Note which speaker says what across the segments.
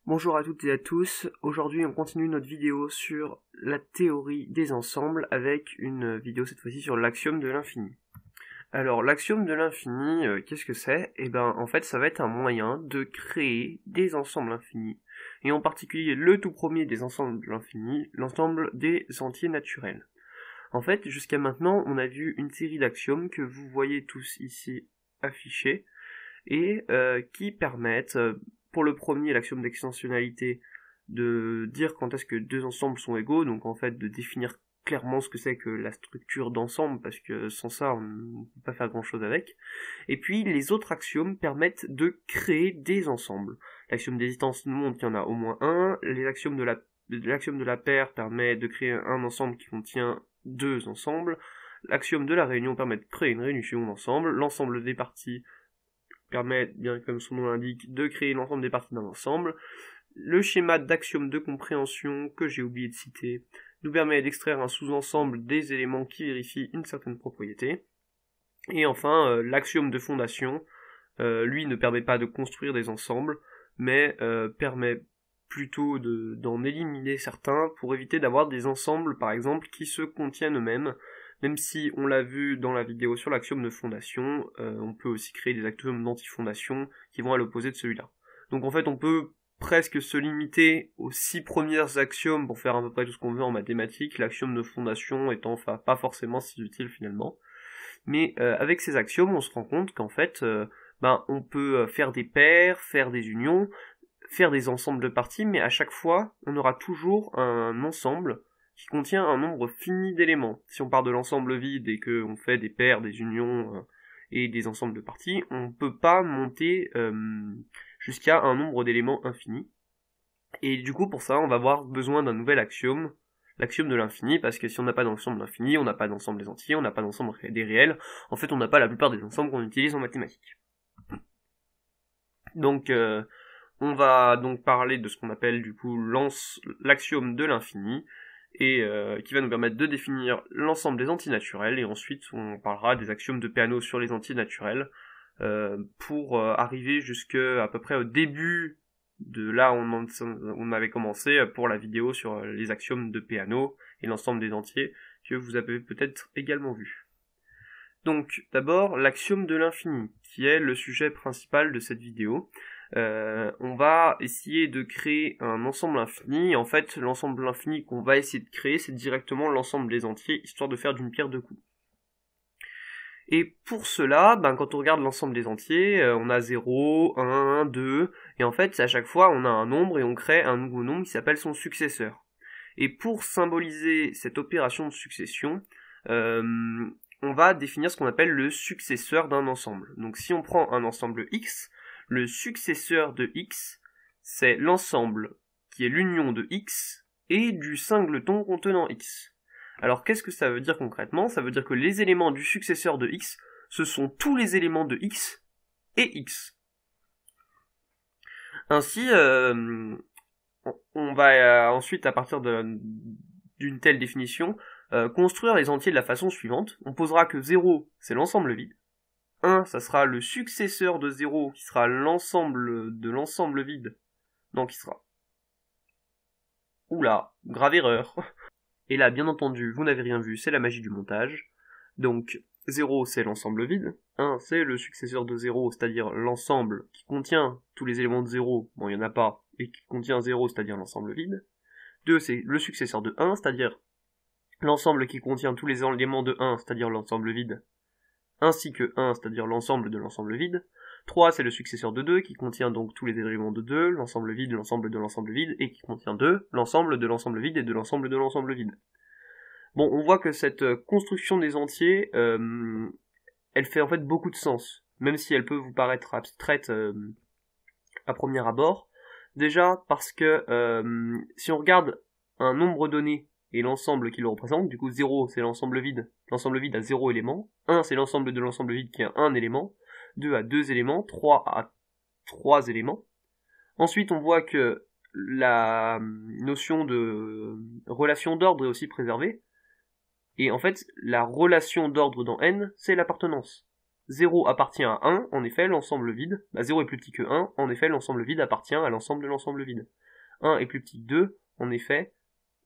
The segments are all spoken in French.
Speaker 1: Bonjour à toutes et à tous, aujourd'hui on continue notre vidéo sur la théorie des ensembles avec une vidéo cette fois-ci sur l'axiome de l'infini. Alors l'axiome de l'infini, qu'est-ce que c'est? Eh ben en fait ça va être un moyen de créer des ensembles infinis, et en particulier le tout premier des ensembles infinis, l'ensemble des entiers naturels. En fait jusqu'à maintenant on a vu une série d'axiomes que vous voyez tous ici affichés, et qui permettent, pour le premier, l'axiome d'extensionnalité, de dire quand est-ce que deux ensembles sont égaux, donc en fait de définir clairement ce que c'est que la structure d'ensemble, parce que sans ça on ne peut pas faire grand chose avec. Et puis les autres axiomes permettent de créer des ensembles. L'axiome d'hésitance nous montre qu'il y en a au moins un, l'axiome de la paire permet de créer un ensemble qui contient deux ensembles, l'axiome de la réunion permet de créer une réunion d'ensemble, l'ensemble des parties permet, bien comme son nom l'indique, de créer l'ensemble des parties d'un ensemble. Le schéma d'axiome de compréhension, que j'ai oublié de citer, nous permet d'extraire un sous-ensemble des éléments qui vérifient une certaine propriété. Et enfin, l'axiome de fondation, lui ne permet pas de construire des ensembles, mais permet plutôt d'en éliminer certains pour éviter d'avoir des ensembles, par exemple, qui se contiennent eux-mêmes. Même si on l'a vu dans la vidéo sur l'axiome de fondation, on peut aussi créer des axiomes d'antifondation qui vont à l'opposé de celui-là. Donc en fait on peut presque se limiter aux 6 premiers axiomes pour faire à peu près tout ce qu'on veut en mathématiques, l'axiome de fondation étant pas forcément si utile finalement. Mais avec ces axiomes on se rend compte qu'en fait on peut faire des paires, faire des unions, faire des ensembles de parties, mais à chaque fois on aura toujours un ensemble qui contient un nombre fini d'éléments. Si on part de l'ensemble vide et qu'on fait des paires, des unions et des ensembles de parties, on ne peut pas monter jusqu'à un nombre d'éléments infini. Et du coup, pour ça, on va avoir besoin d'un nouvel axiome, l'axiome de l'infini, parce que si on n'a pas d'ensemble infini, on n'a pas d'ensemble des entiers, on n'a pas d'ensemble des réels, en fait on n'a pas la plupart des ensembles qu'on utilise en mathématiques. Donc on va donc parler de ce qu'on appelle du coup l'axiome de l'infini, et qui va nous permettre de définir l'ensemble des entiers naturels, et ensuite on parlera des axiomes de Peano sur les entiers naturels, pour arriver jusqu'à peu près au début de là où on avait commencé pour la vidéo sur les axiomes de Peano et l'ensemble des entiers, que vous avez peut-être également vu. Donc d'abord l'axiome de l'infini, qui est le sujet principal de cette vidéo. On va essayer de créer un ensemble infini. En fait, l'ensemble infini qu'on va essayer de créer, c'est directement l'ensemble des entiers, histoire de faire d'une pierre deux coups. Et pour cela, quand on regarde l'ensemble des entiers, on a 0, 1, 2, et en fait, à chaque fois, on a un nombre et on crée un nouveau nombre qui s'appelle son successeur. Et pour symboliser cette opération de succession, on va définir ce qu'on appelle le successeur d'un ensemble. Donc si on prend un ensemble X, le successeur de X, c'est l'ensemble qui est l'union de X et du singleton contenant X. Alors qu'est-ce que ça veut dire concrètement? Ça veut dire que les éléments du successeur de X, ce sont tous les éléments de X et X. Ainsi, on va ensuite, à partir d'une telle définition, construire les entiers de la façon suivante. On posera que 0, c'est l'ensemble vide. 1, ça sera le successeur de 0, qui sera l'ensemble de l'ensemble vide. Non, qui sera... Oula, grave erreur. Et là, bien entendu, vous n'avez rien vu, c'est la magie du montage. Donc, 0, c'est l'ensemble vide. 1, c'est le successeur de 0, c'est-à-dire l'ensemble qui contient tous les éléments de 0, bon, il n'y en a pas, et qui contient 0, c'est-à-dire l'ensemble vide. 2, c'est le successeur de 1, c'est-à-dire l'ensemble qui contient tous les éléments de 1, c'est-à-dire l'ensemble vide, ainsi que 1, c'est-à-dire l'ensemble de l'ensemble vide. 3, c'est le successeur de 2, qui contient donc tous les éléments de 2, l'ensemble vide, l'ensemble de l'ensemble vide, et qui contient 2, l'ensemble de l'ensemble vide et de l'ensemble vide. Bon, on voit que cette construction des entiers, elle fait en fait beaucoup de sens, même si elle peut vous paraître abstraite à premier abord. Déjà parce que si on regarde un nombre donné et l'ensemble qui le représente, du coup 0 c'est l'ensemble vide a 0 élément, 1 c'est l'ensemble de l'ensemble vide qui a 1 élément, 2 a 2 éléments, 3 a 3 éléments. Ensuite on voit que la notion de relation d'ordre est aussi préservée, et en fait la relation d'ordre dans N c'est l'appartenance. 0 appartient à 1, en effet, l'ensemble vide, 0 est plus petit que 1, en effet, l'ensemble vide appartient à l'ensemble de l'ensemble vide. 1 est plus petit que 2, en effet,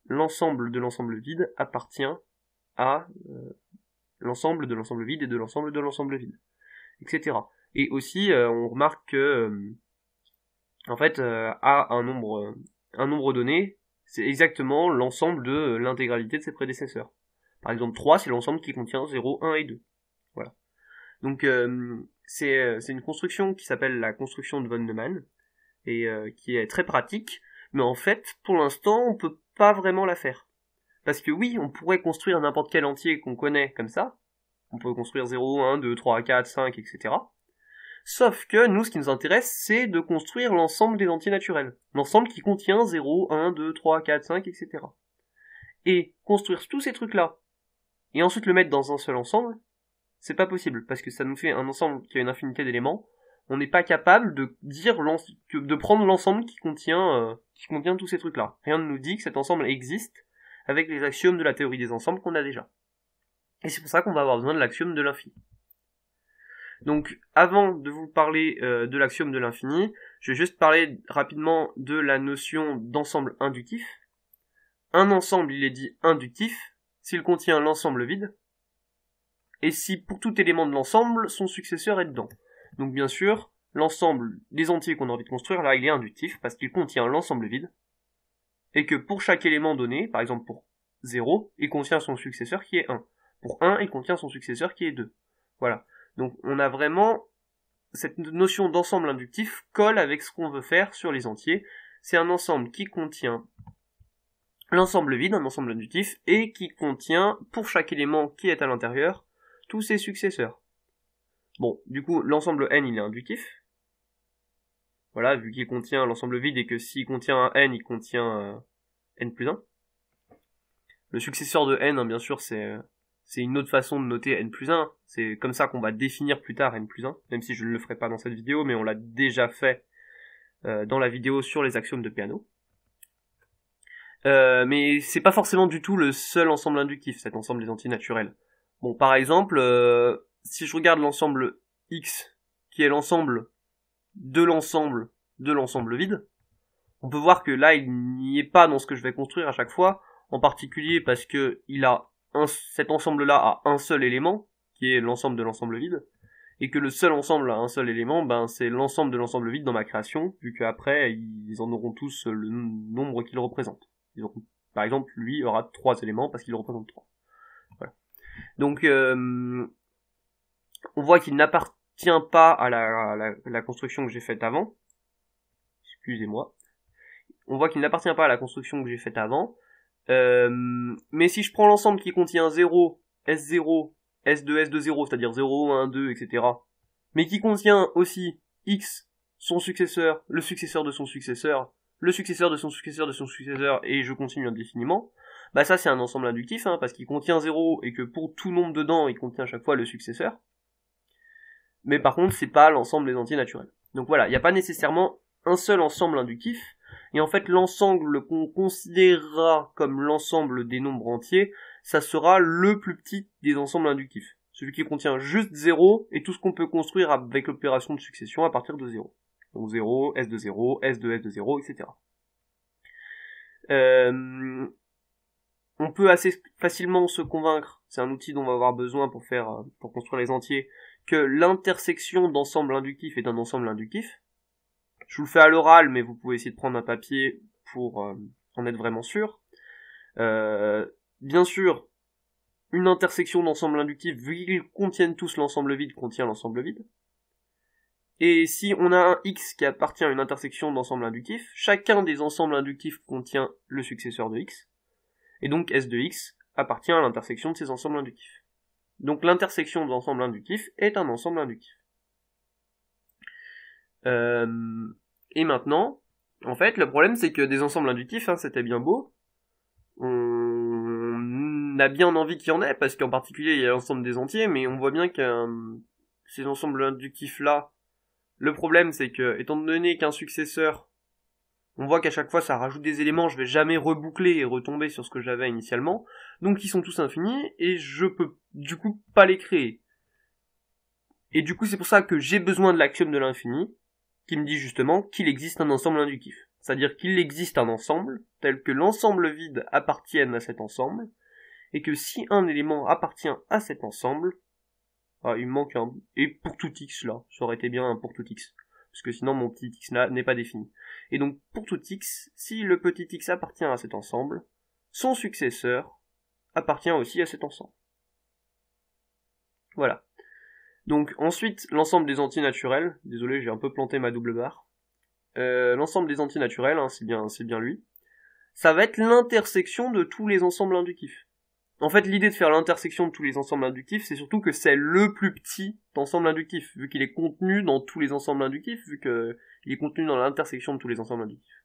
Speaker 1: l'ensemble de l'ensemble vide appartient à l'ensemble de l'ensemble vide et de l'ensemble vide, etc. Et aussi, on remarque que, en fait, à un nombre donné, c'est exactement l'ensemble de l'intégralité de ses prédécesseurs. Par exemple, 3, c'est l'ensemble qui contient 0, 1 et 2. Voilà. Donc, c'est une construction qui s'appelle la construction de von Neumann, et qui est très pratique, mais en fait, pour l'instant, on peut pas vraiment la faire. Parce que oui, on pourrait construire n'importe quel entier qu'on connaît comme ça, on peut construire 0, 1, 2, 3, 4, 5, etc. Sauf que nous, ce qui nous intéresse, c'est de construire l'ensemble des entiers naturels. L'ensemble qui contient 0, 1, 2, 3, 4, 5, etc. Et construire tous ces trucs-là, et ensuite le mettre dans un seul ensemble, c'est pas possible, parce que ça nous fait un ensemble qui a une infinité d'éléments. On n'est pas capable de dire de prendre l'ensemble qui contient tous ces trucs-là. Rien ne nous dit que cet ensemble existe avec les axiomes de la théorie des ensembles qu'on a déjà. Et c'est pour ça qu'on va avoir besoin de l'axiome de l'infini. Donc, avant de vous parler de l'axiome de l'infini, je vais juste parler rapidement de la notion d'ensemble inductif. Un ensemble, il est dit inductif s'il contient l'ensemble vide, et si pour tout élément de l'ensemble, son successeur est dedans. Donc bien sûr, l'ensemble des entiers qu'on a envie de construire, là, il est inductif, parce qu'il contient l'ensemble vide, et que pour chaque élément donné, par exemple pour 0, il contient son successeur qui est 1. Pour 1, il contient son successeur qui est 2. Voilà. Donc on a vraiment cette notion d'ensemble inductif colle avec ce qu'on veut faire sur les entiers. C'est un ensemble qui contient l'ensemble vide, un ensemble inductif, et qui contient, pour chaque élément qui est à l'intérieur, tous ses successeurs. Bon, du coup, l'ensemble n, il est inductif. Voilà, vu qu'il contient l'ensemble vide et que s'il contient un n, il contient n plus 1. Le successeur de n, hein, bien sûr, c'est une autre façon de noter n plus 1. C'est comme ça qu'on va définir plus tard n plus 1, même si je ne le ferai pas dans cette vidéo, mais on l'a déjà fait dans la vidéo sur les axiomes de Peano. Mais c'est pas forcément du tout le seul ensemble inductif, cet ensemble des entiers naturels. Bon, par exemple, si je regarde l'ensemble X, qui est l'ensemble de l'ensemble vide, on peut voir que là, il n'y est pas dans ce que je vais construire à chaque fois, en particulier parce que cet ensemble-là a un seul élément, qui est l'ensemble de l'ensemble vide, et que le seul ensemble a un seul élément, c'est l'ensemble de l'ensemble vide dans ma création, vu qu'après, ils en auront tous le nombre qu'ils représentent. Par exemple, lui aura 3 éléments parce qu'il représente 3. Voilà. Donc, on voit qu'il n'appartient pas à la construction que j'ai faite avant. Excusez-moi. On voit qu'il n'appartient pas à la construction que j'ai faite avant. Mais si je prends l'ensemble qui contient 0, S0, S2, S2, 0, c'est-à-dire 0, 1, 2, etc., mais qui contient aussi X, son successeur, le successeur de son successeur, le successeur de son successeur de son successeur, et je continue indéfiniment, ça c'est un ensemble inductif, hein, parce qu'il contient 0, et que pour tout nombre dedans, il contient à chaque fois le successeur. Mais par contre, c'est pas l'ensemble des entiers naturels. Donc voilà, il n'y a pas nécessairement un seul ensemble inductif, et en fait l'ensemble qu'on considérera comme l'ensemble des nombres entiers, ça sera le plus petit des ensembles inductifs. Celui qui contient juste 0, et tout ce qu'on peut construire avec l'opération de succession à partir de 0. Donc 0, S de 0, S2, S de 0, etc. On peut assez facilement se convaincre, c'est un outil dont on va avoir besoin pour construire les entiers, que l'intersection d'ensembles inductifs est un ensemble inductif. Je vous le fais à l'oral, mais vous pouvez essayer de prendre un papier pour en être vraiment sûr. Bien sûr, une intersection d'ensembles inductifs, vu qu'ils contiennent tous l'ensemble vide, contient l'ensemble vide. Et si on a un X qui appartient à une intersection d'ensembles inductifs, chacun des ensembles inductifs contient le successeur de X, et donc S de X appartient à l'intersection de ces ensembles inductifs. Donc l'intersection d'ensembles inductifs est un ensemble inductif. Et maintenant, en fait, le problème c'est que des ensembles inductifs, c'était bien beau, on a bien envie qu'il y en ait, parce qu'en particulier il y a l'ensemble des entiers, mais on voit bien que ces ensembles inductifs-là, le problème c'est que, étant donné qu'un successeur, on voit qu'à chaque fois ça rajoute des éléments, je vais jamais reboucler et retomber sur ce que j'avais initialement, donc ils sont tous infinis, et je peux du coup pas les créer. Et du coup, c'est pour ça que j'ai besoin de l'axiome de l'infini, qui me dit justement qu'il existe un ensemble inductif. C'est-à-dire qu'il existe un ensemble, tel que l'ensemble vide appartienne à cet ensemble, et que si un élément appartient à cet ensemble, il me manque un, et pour tout x là, ça aurait été bien un pour tout x, parce que sinon mon petit x là n'est pas défini. Et donc pour tout x, si le petit x appartient à cet ensemble, son successeur appartient aussi à cet ensemble. Voilà. Donc ensuite, l'ensemble des antinaturels, désolé j'ai un peu planté ma double barre, l'ensemble des antinaturels, c'est bien lui, ça va être l'intersection de tous les ensembles inductifs. En fait, l'idée de faire l'intersection de tous les ensembles inductifs, c'est surtout que c'est le plus petit ensemble inductif, vu qu'il est contenu dans tous les ensembles inductifs, vu qu'il est contenu dans l'intersection de tous les ensembles inductifs.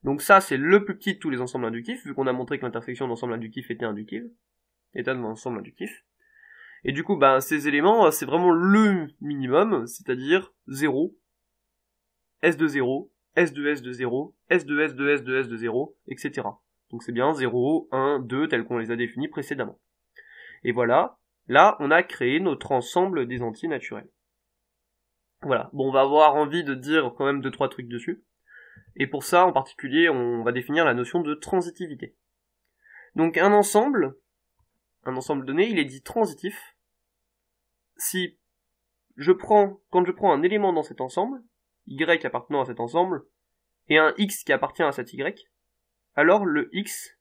Speaker 1: Donc ça, c'est le plus petit de tous les ensembles inductifs, vu qu'on a montré que l'intersection d'ensembles inductifs était inductive, était un ensemble inductif. Et du coup, ces éléments, c'est vraiment le minimum, c'est-à-dire 0, S de 0, S de S de 0, S de S de S de S de 0, etc. Donc c'est bien 0, 1, 2, tels qu'on les a définis précédemment. Et voilà, là, on a créé notre ensemble des antinaturels. Voilà, bon, on va avoir envie de dire quand même 2-3 trucs dessus. Et pour ça, en particulier, on va définir la notion de transitivité. Donc un ensemble donné, il est dit transitif si quand je prends un élément dans cet ensemble, y appartenant à cet ensemble, et un x qui appartient à cet y, alors le x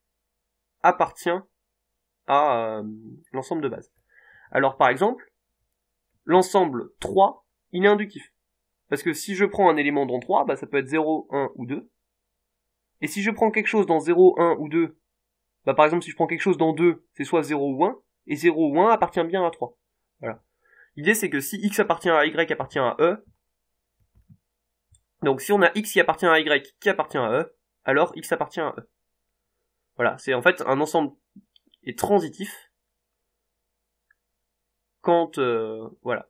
Speaker 1: appartient à l'ensemble de base. Alors par exemple, l'ensemble 3, il est inductif. Parce que si je prends un élément dans 3, ça peut être 0, 1 ou 2. Et si je prends quelque chose dans 0, 1 ou 2, par exemple si je prends quelque chose dans 2, c'est soit 0 ou 1, et 0 ou 1 appartient bien à 3. Voilà. L'idée c'est que si x appartient à y appartient à e, donc si on a x qui appartient à y qui appartient à e, alors x appartient à e. Voilà, c'est en fait un ensemble est transitif quand, voilà,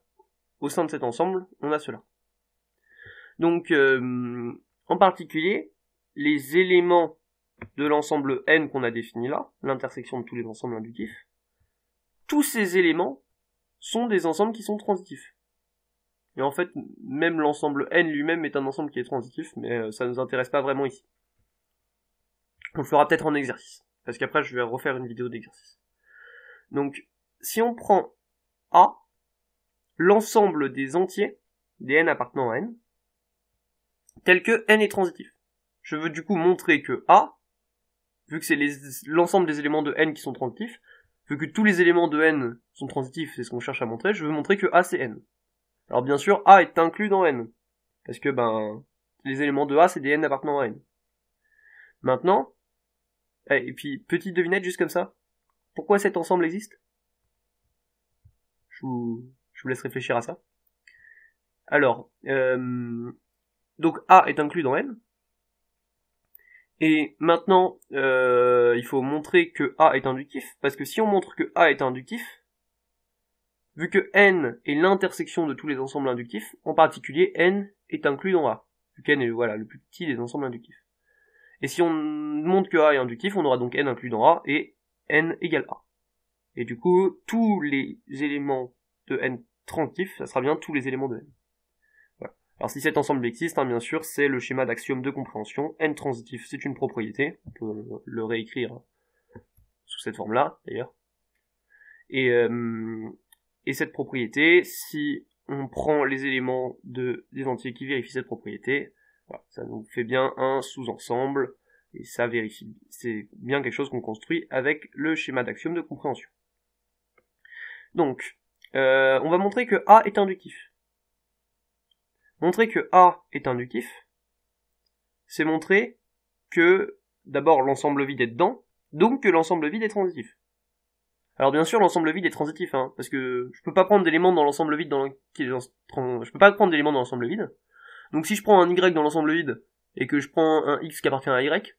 Speaker 1: au sein de cet ensemble, on a cela. Donc, en particulier, les éléments de l'ensemble n qu'on a défini là, l'intersection de tous les ensembles inductifs, tous ces éléments sont des ensembles qui sont transitifs. Et en fait, même l'ensemble n lui-même est un ensemble qui est transitif, mais ça ne nous intéresse pas vraiment ici. On le fera peut-être en exercice, parce qu'après je vais refaire une vidéo d'exercice. Donc, si on prend A, l'ensemble des entiers, des n appartenant à n, tel que n est transitif. Je veux du coup montrer que A, vu que c'est l'ensemble des éléments de n qui sont transitifs, vu que tous les éléments de n sont transitifs, c'est ce qu'on cherche à montrer, je veux montrer que A c'est n. Alors bien sûr, A est inclus dans n, parce que les éléments de A c'est des n appartenant à n. Maintenant, et puis petite devinette juste comme ça, pourquoi cet ensemble existe ? Je vous laisse réfléchir à ça. Alors, donc A est inclus dans n, et maintenant, il faut montrer que A est inductif, parce que si on montre que A est inductif, vu que n est l'intersection de tous les ensembles inductifs, en particulier n est inclus dans A, vu qu'n est le plus petit des ensembles inductifs. Et si on montre que A est inductif, on aura donc n inclus dans A, et n égale A. Et du coup, tous les éléments de n transitifs, ça sera bien tous les éléments de n. Voilà. Alors si cet ensemble existe, bien sûr, c'est le schéma d'axiome de compréhension. N transitif, c'est une propriété. On peut le réécrire sous cette forme-là, d'ailleurs. Et cette propriété, si on prend les éléments des entiers qui vérifient cette propriété, voilà, ça nous fait bien un sous-ensemble, et ça vérifie, c'est bien quelque chose qu'on construit avec le schéma d'axiome de compréhension. Donc, on va montrer que A est inductif. Montrer que A est inductif, c'est montrer que, d'abord, l'ensemble vide est dedans, donc que l'ensemble vide est transitif. Alors bien sûr, l'ensemble vide est transitif, parce que je peux pas prendre d'éléments dans l'ensemble vide je peux pas prendre d'éléments dans l'ensemble vide. Donc si je prends un Y dans l'ensemble vide, et que je prends un X qui appartient à Y,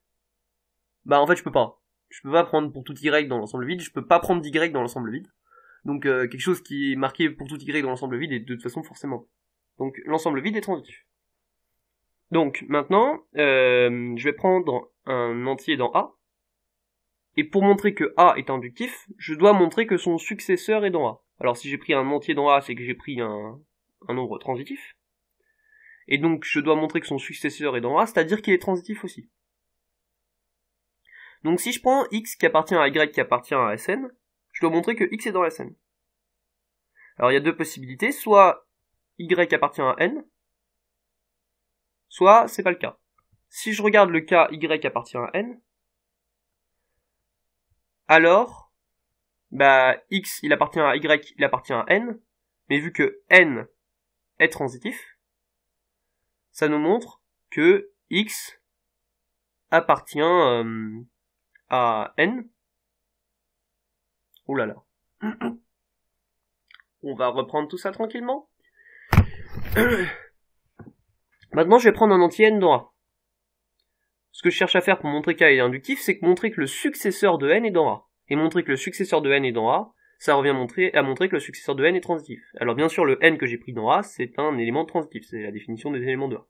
Speaker 1: en fait je peux pas. Je peux pas prendre pour tout Y dans l'ensemble vide, je peux pas prendre d'Y dans l'ensemble vide. Donc quelque chose qui est marqué pour tout Y dans l'ensemble vide est de toute façon forcément. Donc l'ensemble vide est transitif. Donc maintenant, je vais prendre un entier dans A, et pour montrer que A est inductif, je dois montrer que son successeur est dans A. Alors si j'ai pris un entier dans A, c'est que j'ai pris un nombre transitif. Et donc je dois montrer que son successeur est dans A, c'est-à-dire qu'il est transitif aussi. Donc si je prends x qui appartient à y qui appartient à Sn, je dois montrer que x est dans Sn. Alors il y a deux possibilités, soit y appartient à n, soit c'est pas le cas. Si je regarde le cas y appartient à n, alors x il appartient à y, il appartient à n, mais vu que n est transitif, ça nous montre que x appartient à n. Ouh là là. On va reprendre tout ça tranquillement. Maintenant, je vais prendre un entier n dans A. Ce que je cherche à faire pour montrer qu'A est inductif, c'est montrer que le successeur de n est dans A. Et montrer que le successeur de n est dans A, ça revient à montrer que le successeur de n est transitif. Alors bien sûr, le n que j'ai pris dans A, c'est un élément transitif, c'est la définition des éléments de A.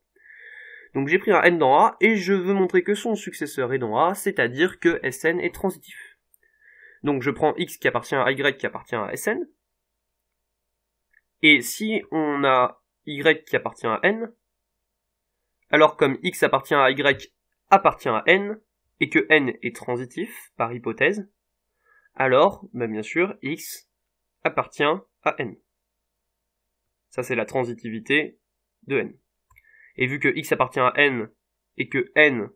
Speaker 1: Donc j'ai pris un n dans A, et je veux montrer que son successeur est dans A, c'est-à-dire que Sn est transitif. Donc je prends x qui appartient à y qui appartient à Sn, et si on a y qui appartient à n, alors comme x appartient à y appartient à n, et que n est transitif, par hypothèse, alors, bien sûr, x appartient à n. Ça, c'est la transitivité de n. Et vu que x appartient à n, et que n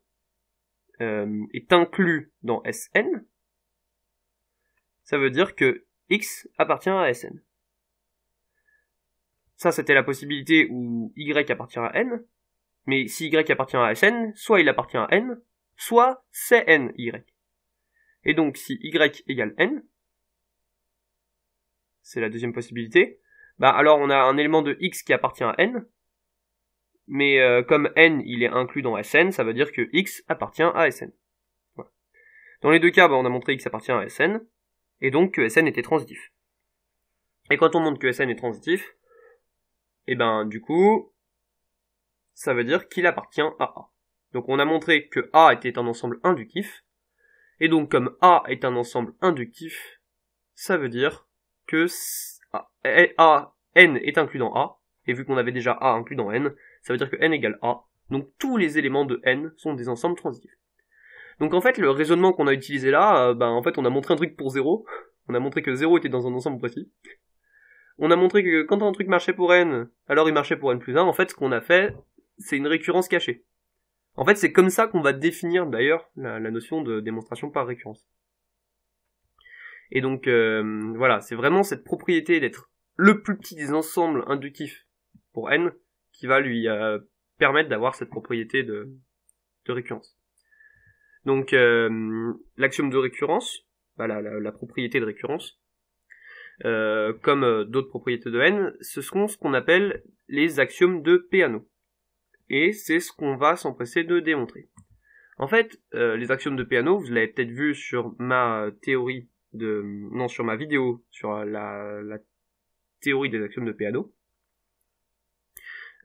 Speaker 1: est inclus dans Sn, ça veut dire que x appartient à Sn. Ça, c'était la possibilité où y appartient à n, mais si y appartient à Sn, soit il appartient à n, soit c'est n y. Et donc, si y égale n, c'est la deuxième possibilité, alors on a un élément de x qui appartient à n, mais comme n il est inclus dans Sn, ça veut dire que x appartient à Sn. Voilà. Dans les deux cas, on a montré x appartient à Sn, et donc que Sn était transitif. Et quand on montre que Sn est transitif, et du coup, ça veut dire qu'il appartient à A. Donc on a montré que A était un ensemble inductif, et donc comme A est un ensemble inductif, ça veut dire que n est inclus dans A, et vu qu'on avait déjà A inclus dans n, ça veut dire que n égale A, donc tous les éléments de n sont des ensembles transitifs. Donc en fait, le raisonnement qu'on a utilisé là, en fait on a montré un truc pour 0, on a montré que 0 était dans un ensemble précis, on a montré que quand un truc marchait pour n, alors il marchait pour n plus 1, en fait ce qu'on a fait, c'est une récurrence cachée. En fait, c'est comme ça qu'on va définir d'ailleurs la notion de démonstration par récurrence. Et donc, voilà, c'est vraiment cette propriété d'être le plus petit des ensembles inductifs pour n qui va lui permettre d'avoir cette propriété de récurrence. Donc, l'axiome de récurrence, la propriété de récurrence, comme d'autres propriétés de n, ce sont ce qu'on appelle les axiomes de Peano. Et c'est ce qu'on va s'empresser de démontrer. En fait, les axiomes de Peano, vous l'avez peut-être vu sur ma sur ma vidéo sur la théorie des axiomes de Peano.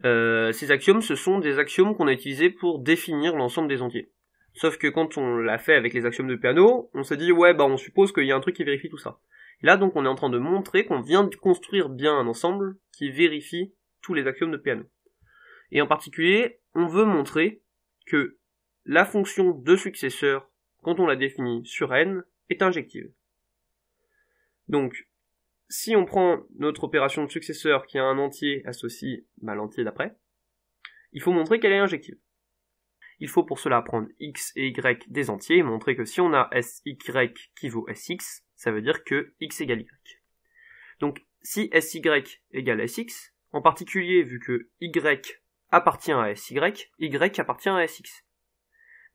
Speaker 1: Ces axiomes, ce sont des axiomes qu'on a utilisés pour définir l'ensemble des entiers. Sauf que quand on l'a fait avec les axiomes de Peano, on s'est dit on suppose qu'il y a un truc qui vérifie tout ça. Et là donc on est en train de montrer qu'on vient de construire bien un ensemble qui vérifie tous les axiomes de Peano. Et en particulier, on veut montrer que la fonction de successeur, quand on la définit sur n, est injective. Donc, si on prend notre opération de successeur qui a un entier associé à l'entier d'après, il faut montrer qu'elle est injective. Il faut pour cela prendre x et y des entiers et montrer que si on a sy qui vaut sx, ça veut dire que x égale y. Donc, si sy égale sx, en particulier vu que y appartient à sy, y appartient à sx.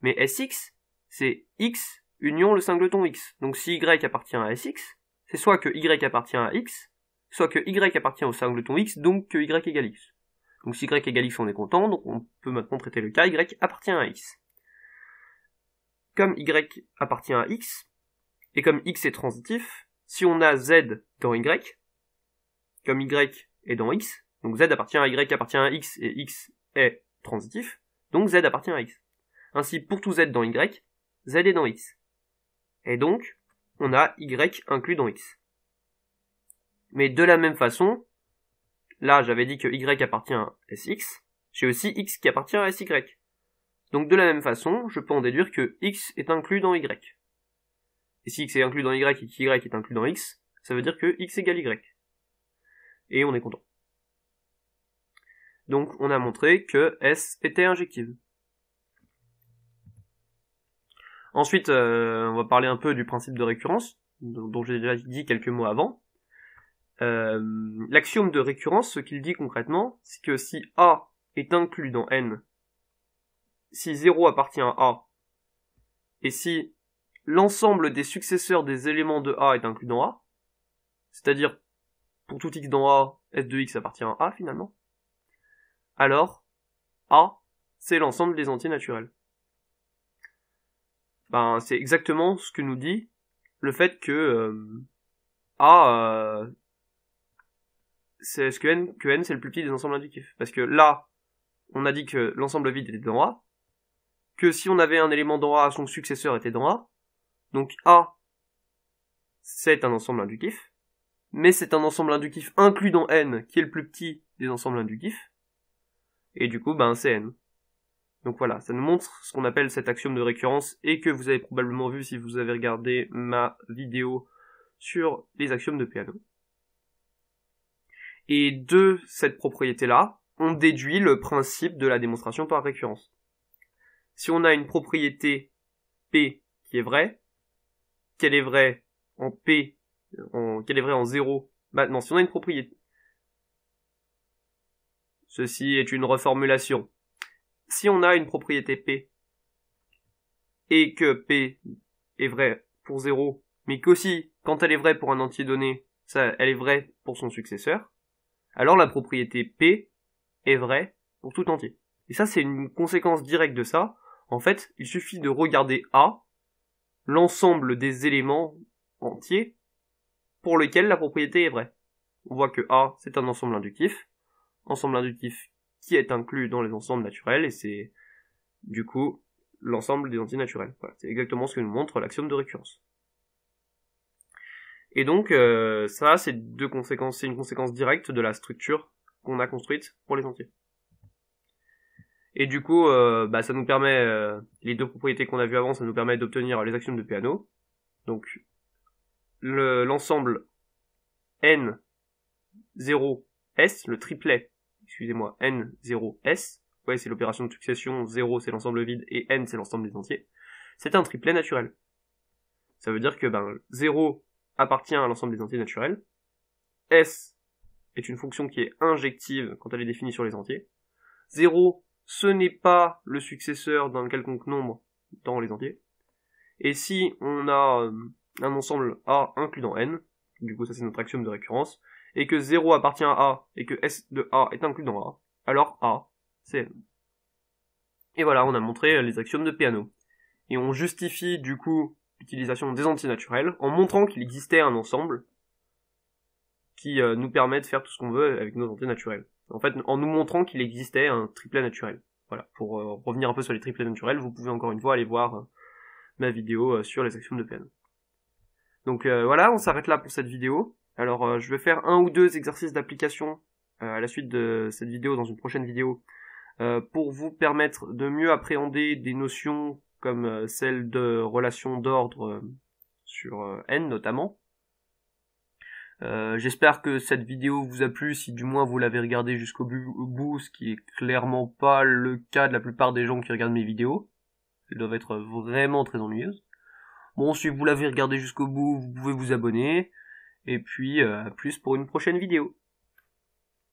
Speaker 1: Mais sx, c'est x union le singleton x. Donc si y appartient à sx, c'est soit que y appartient à x, soit que y appartient au singleton x, donc que y égale x. Donc si y égale x, on est content, donc on peut maintenant traiter le cas y appartient à x. Comme y appartient à x, et comme x est transitif, si on a z dans y, comme y est dans x, donc z appartient à y appartient à x, et x est transitif, donc z appartient à x. Ainsi, pour tout z dans y, z est dans x. Et donc, on a y inclus dans x. Mais de la même façon, là j'avais dit que y appartient à Sx, j'ai aussi x qui appartient à Sy. Donc de la même façon, je peux en déduire que x est inclus dans y. Et si x est inclus dans y et qu'y est inclus dans x, ça veut dire que x égale y. Et on est content. Donc on a montré que S était injective. Ensuite, on va parler un peu du principe de récurrence, dont j'ai déjà dit quelques mots avant. L'axiome de récurrence, ce qu'il dit concrètement, c'est que si A est inclus dans N, si 0 appartient à A, et si l'ensemble des successeurs des éléments de A est inclus dans A, c'est-à-dire pour tout x dans A, S de x appartient à A finalement, alors A, c'est l'ensemble des entiers naturels. Ben, c'est exactement ce que nous dit le fait que A, c'est ce que N c'est le plus petit des ensembles inductifs. Parce que là, on a dit que l'ensemble vide était dans A, que si on avait un élément dans A, son successeur était dans A, donc A, c'est un ensemble inductif, mais c'est un ensemble inductif inclus dans N, qui est le plus petit des ensembles inductifs, et du coup, ben, c'est N. Donc voilà, ça nous montre ce qu'on appelle cet axiome de récurrence, et que vous avez probablement vu si vous avez regardé ma vidéo sur les axiomes de Peano. Et de cette propriété-là, on déduit le principe de la démonstration par récurrence. Si on a une propriété P qui est vraie, qu'elle est vraie en P, qu'elle est vraie en 0, maintenant si on a une propriété, ceci est une reformulation, si on a une propriété P, et que P est vraie pour 0, mais qu'aussi, quand elle est vraie pour un entier donné, ça, elle est vraie pour son successeur, alors la propriété P est vraie pour tout entier. Et ça, c'est une conséquence directe de ça. En fait, il suffit de regarder A, l'ensemble des éléments entiers, pour lesquels la propriété est vraie. On voit que A, c'est un ensemble inductif qui est inclus dans les ensembles naturels, et c'est, du coup, l'ensemble des entiers naturels. Voilà, c'est exactement ce que nous montre l'axiome de récurrence. Et donc, ça, c'est une conséquence directe de la structure qu'on a construite pour les entiers. Et du coup, ça nous permet, les deux propriétés qu'on a vues avant, ça nous permet d'obtenir les axiomes de Peano. Donc, l'ensemble N0S, le triplet, excusez-moi, N0S, ouais, c'est l'opération de succession, 0 c'est l'ensemble vide, et N c'est l'ensemble des entiers, c'est un triplet naturel. Ça veut dire que 0 appartient à l'ensemble des entiers naturels, S est une fonction qui est injective quand elle est définie sur les entiers, 0 ce n'est pas le successeur d'un quelconque nombre dans les entiers, et si on a un ensemble A inclus dans N, du coup ça c'est notre axiome de récurrence, et que 0 appartient à A, et que S de A est inclus dans A, alors A, c'est N. Et voilà, on a montré les axiomes de Peano. Et on justifie du coup l'utilisation des entiers naturels en montrant qu'il existait un ensemble qui nous permet de faire tout ce qu'on veut avec nos entiers naturels. En fait, en nous montrant qu'il existait un triplet naturel. Voilà, pour revenir un peu sur les triplets naturels, vous pouvez encore une fois aller voir ma vidéo sur les axiomes de Peano. Donc voilà, on s'arrête là pour cette vidéo. Alors je vais faire 1 ou 2 exercices d'application à la suite de cette vidéo dans une prochaine vidéo pour vous permettre de mieux appréhender des notions comme celle de relation d'ordre sur N notamment. J'espère que cette vidéo vous a plu, si du moins vous l'avez regardée jusqu'au bout, ce qui est clairement pas le cas de la plupart des gens qui regardent mes vidéos. Elles doivent être vraiment très ennuyeuses. Bon, si vous l'avez regardé jusqu'au bout, vous pouvez vous abonner, et puis à plus pour une prochaine vidéo.